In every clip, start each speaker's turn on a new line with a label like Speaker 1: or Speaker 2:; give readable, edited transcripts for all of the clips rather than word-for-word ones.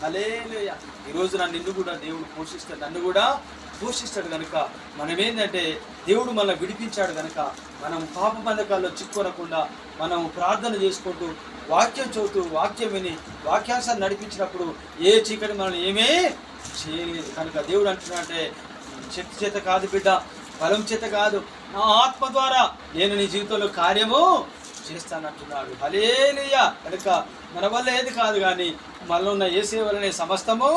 Speaker 1: హల్లెలూయా. ఈరోజు నిన్ను కూడా దేవుడు పోషిస్తాడు, నన్ను కూడా పోషిస్తాడు కనుక మనం ఏంటంటే దేవుడు మనల్ని విడిపించాడు కనుక మనం పాప బంధకాల్లో చిక్కుకోనకుండా మనం ప్రార్థన చేసుకుంటూ వాక్యం చదువుతూ వాక్యం విని వాక్యాంశాన్ని నడిపించినప్పుడు ఏ చీకటి మనల్ని ఏమీ చేయలేదు కనుక దేవుడు అంటున్నాడంటే శక్తి చేత కాదు బిడ్డ, బలం చేత కాదు, నా ఆత్మ ద్వారా నేను నీ జీవితంలో కార్యము చేస్తానంటున్నాడు. హల్లెలూయా. కనుక మన వల్ల ఏది కాదు కానీ మనలో ఉన్న యేసే వల్లనే సమస్తము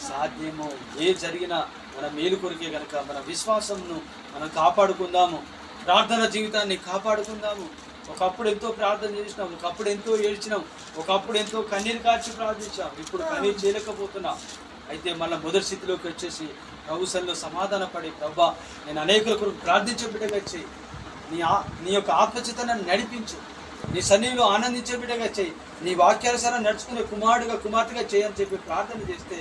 Speaker 1: సాధ్యము. ఏ జరిగినా మన మేలు కొరికే కనుక మన విశ్వాసంను మనం కాపాడుకుందాము, ప్రార్థన జీవితాన్ని కాపాడుకుందాము. ఒకప్పుడు ఎంతో ప్రార్థన చేసినాం, ఒకప్పుడు ఎంతో ఏడ్చినాం, ఒకప్పుడు ఎంతో కన్నీరు కార్చి ప్రార్థించాం, ఇప్పుడు కన్నీరు చేయలేకపోతున్నాం. అయితే మళ్ళీ మొదటి స్థితిలోకి వచ్చేసి ప్రభుసల్లో సమాధాన పడి, ప్రభా నేను అనేకుల కొరకు ప్రార్థించే బిడ్డగా చేయి, నీ యొక్క ఆత్మచేతను నడిపించు, నీ సన్నిధిలో ఆనందించే బిడ్డగా చేయి, నీ వాక్యానుసారం నడుచుకునే కుమారుడుగా కుమార్తెగా చేయని చెప్పి ప్రార్థన చేస్తే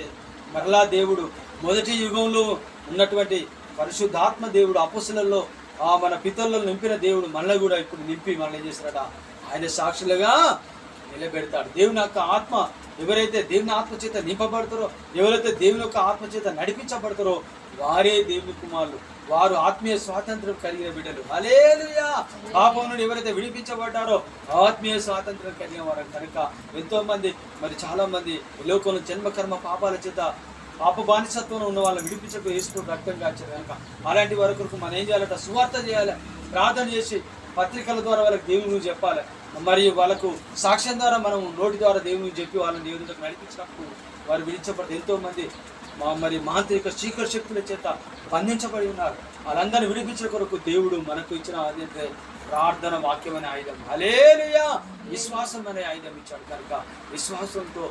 Speaker 1: మరలా దేవుడు మొదటి యుగంలో ఉన్నటువంటి పరిశుద్ధాత్మ దేవుడు అపొస్తలులలో మన పితరులను నింపిన దేవుడు మనల్ని కూడా ఇప్పుడు నింపి మనల్ని ఏం చేస్తారట, ఆయన సాక్షులుగా నిలబెడతాడు. దేవుని యొక్క ఆత్మ ఎవరైతే దేవుని ఆత్మచేత నింపబడతారో, ఎవరైతే దేవుని యొక్క ఆత్మచేత నడిపించబడతారో వారే దేవుని కుమారులు, వారు ఆత్మీయ స్వాతంత్రం కలిగిన బిడ్డలు. హల్లెలూయా. పాపం నుండి ఎవరైతే విడిపించబడ్డారో ఆత్మీయ స్వాతంత్రం కలిగిన వారు కనుక ఎంతోమంది చాలామంది లోకంలో జన్మకర్మ పాపాల చేత పాప బానిసత్వంలో ఉన్న వాళ్ళని విడిపించకు వేసుకుని రక్తం కాచారు కనుక అలాంటి వారి కొరకు మనం ఏం చేయాలంట, సువార్త చేయాలి, ప్రార్థన చేసి పత్రికల ద్వారా వాళ్ళకి దేవుని చెప్పాలి, మరియు వాళ్ళకు సాక్ష్యం ద్వారా మనం నోటి ద్వారా దేవుని చెప్పి వాళ్ళని దేవునికి నడిపించినప్పుడు వారు విడిచబడి ఎంతోమంది మాంత్రిక చీకటి శక్తుల చేత బంధించబడి ఉన్నారు. వాళ్ళందరినీ విడిపించే కొరకు దేవుడు మనకు ఇచ్చిన అదేంటే ప్రార్థన వాక్యం అనే ఆయుధం, హల్లెలూయా, విశ్వాసం అనే ఆయుధం ఇచ్చాడు కనుక విశ్వాసంతో